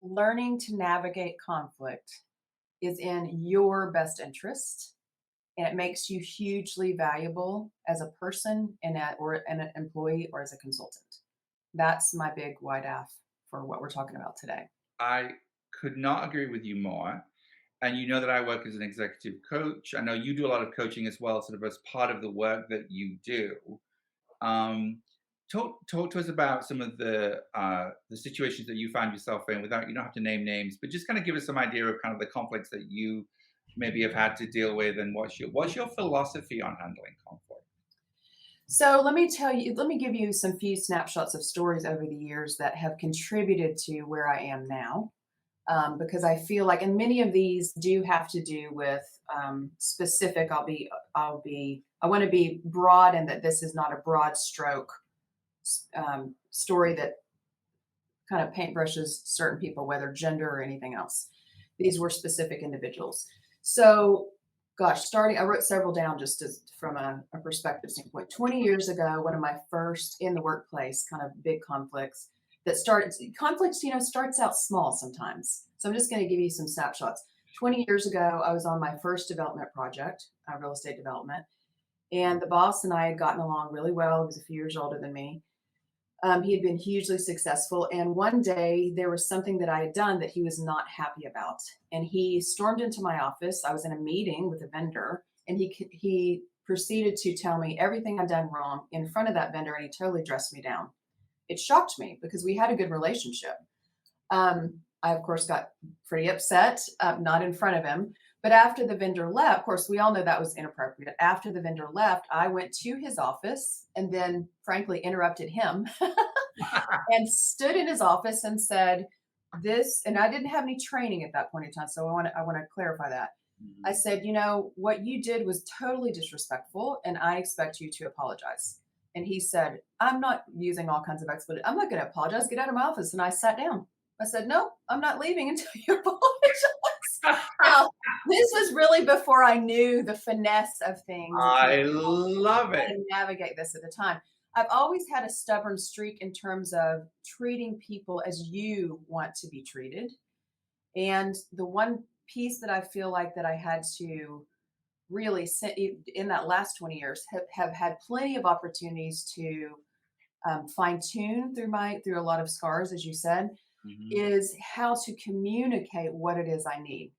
learning to navigate conflict is in your best interest, and it makes you hugely valuable as a person or an employee or as a consultant. That's my big wide F for what we're talking about today. I could not agree with you more. And you know that I work as an executive coach. I know you do a lot of coaching as well, sort of as part of the work that you do. Um, talk to us about some of the situations that you found yourself in. Without you don't have to name names, but just kind of give us some idea of kind of the conflicts that you maybe have had to deal with, and what's your philosophy on handling conflict? So let me give you some few snapshots of stories over the years that have contributed to where I am now. Because I feel like, and many of these do have to do with specific. I want to be broad, and that this is not a broad stroke story that kind of paintbrushes certain people, whether gender or anything else. These were specific individuals. So, gosh, I wrote several down just from a perspective standpoint. 20 years ago, one of my first in the workplace kind of big conflicts conflicts, starts out small sometimes. So I'm just going to give you some snapshots. 20 years ago, I was on my first development project, real estate development, and the boss and I had gotten along really well. He was a few years older than me. He had been hugely successful. And one day there was something that I had done that he was not happy about. And he stormed into my office. I was in a meeting with a vendor, and he proceeded to tell me everything I'd done wrong in front of that vendor, and he totally dressed me down. It shocked me because we had a good relationship. I, of course, got pretty upset, not in front of him. But after the vendor left, of course, we all know that was inappropriate. After the vendor left, I went to his office and then, frankly, interrupted him and stood in his office and said, "This," and I didn't have any training at that point in time. So I want to clarify that. I Mhm. said, what you did was totally disrespectful, and I expect you to apologize. And he said, I'm not using all kinds of expletives. I'm not going to apologize. Get out of my office. And I sat down. I said, no, I'm not leaving until you apologize. Now, this was really before I knew the finesse of things and I love how it. to navigate this at the time. I've always had a stubborn streak in terms of treating people as you want to be treated. And the one piece that I feel like that I had to really in that last 20 years have had plenty of opportunities to fine tune through a lot of scars, as you said, Mhm. is how to communicate what it is I need.